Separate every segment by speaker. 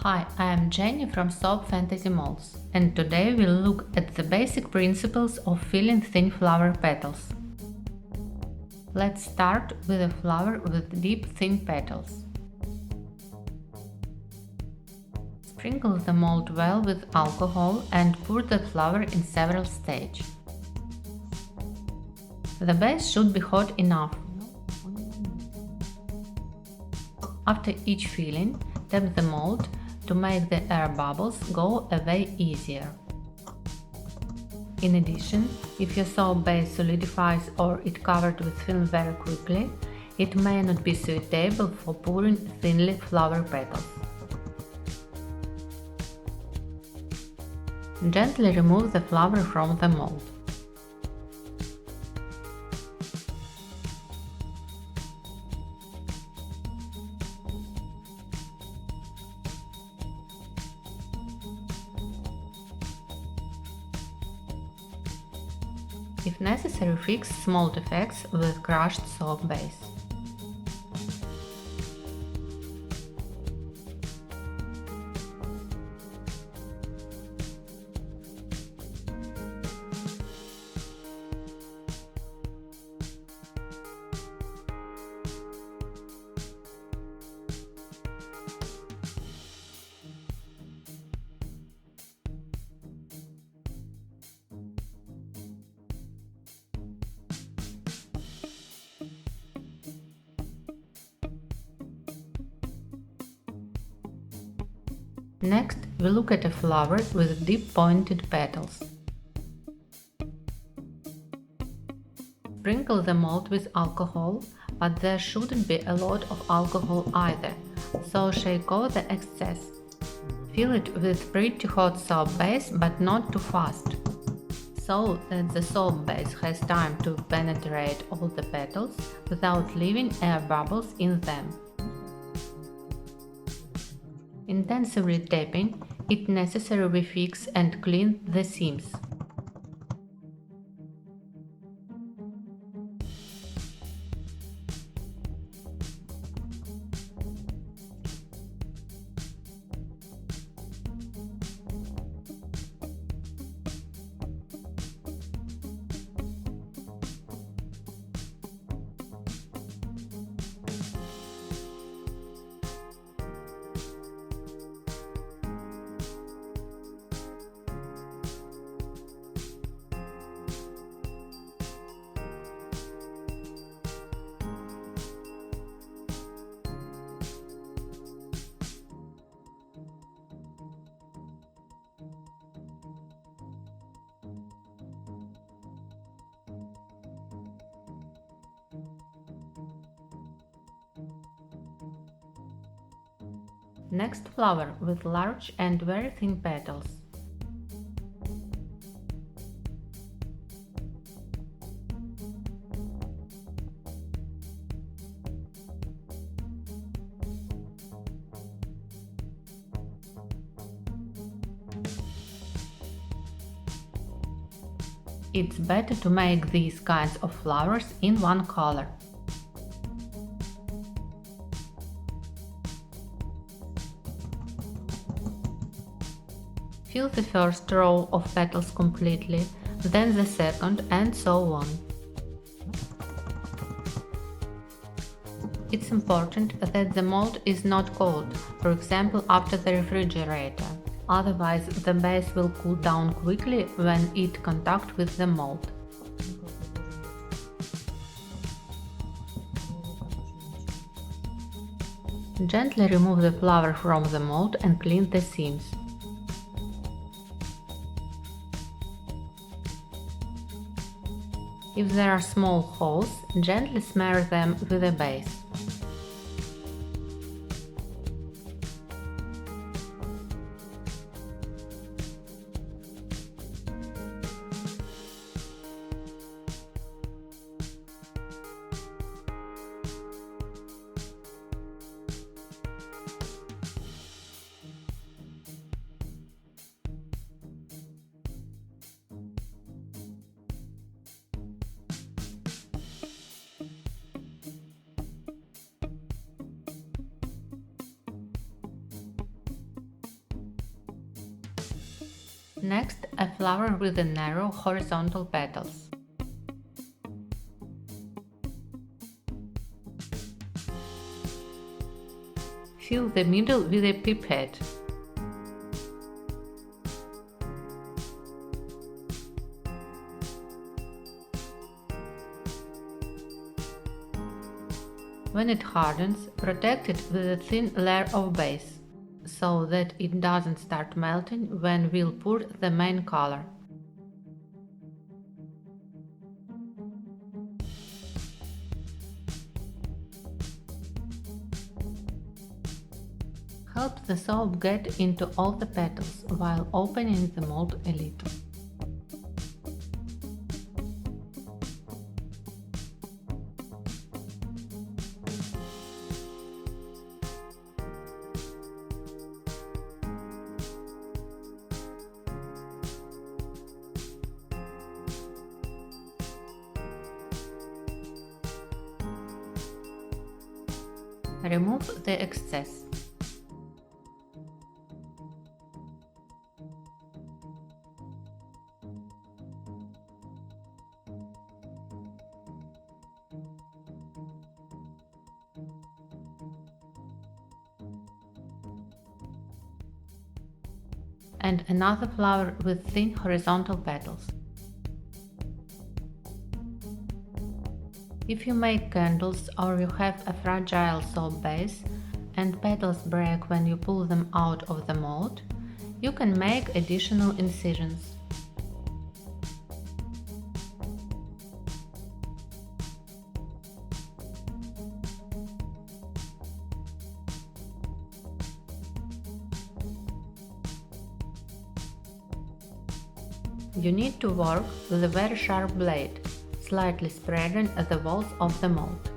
Speaker 1: Hi, I am Jenny from Soap Fantasy Molds, and today we'll look at the basic principles of filling thin flower petals. Let's start with a flower with deep thin petals. Sprinkle the mold well with alcohol and pour the flower in several stages. The base should be hot enough. After each filling, tap the mold to make the air bubbles go away easier. In addition, if your soap base solidifies or it covered with film very quickly, it may not be suitable for pouring thinly flower petals. Gently remove the flower from the mold. If necessary, fix small defects with crushed soap base. Next, we look at a flower with deep pointed petals. Sprinkle the mold with alcohol, but there shouldn't be a lot of alcohol either, so shake off the excess. Fill it with pretty hot soap base, but not too fast, so that the soap base has time to penetrate all the petals without leaving air bubbles in them. Intensively tapping, it necessarily fix and clean the seams. Next flower with large and very thin petals. It's better to make these kinds of flowers in one color. Fill the first row of petals completely, then the second, and so on. It's important that the mold is not cold, for example after the refrigerator, otherwise the base will cool down quickly when it contacts with the mold. Gently remove the flower from the mold and clean the seams. If there are small holes, gently smear them with a base. Next, a flower with the narrow horizontal petals. Fill the middle with a pipette. When it hardens, protect it with a thin layer of base, so that it doesn't start melting when we'll pour the main color. Help the soap get into all the petals while opening the mold a little. Remove the excess. And another flower with thin horizontal petals. If you make candles or you have a fragile soap base and petals break when you pull them out of the mold, you can make additional incisions. You need to work with a very sharp blade, slightly spreading the walls of the mold.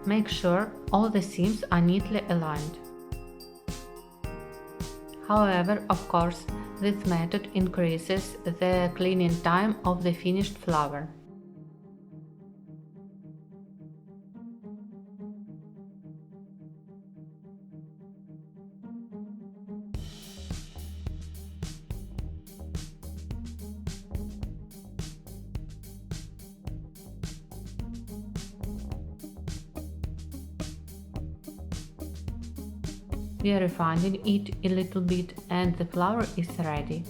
Speaker 1: Make sure all the seams are neatly aligned. However, of course, this method increases the cleaning time of the finished flower. We are refining it a little bit and the flower is ready.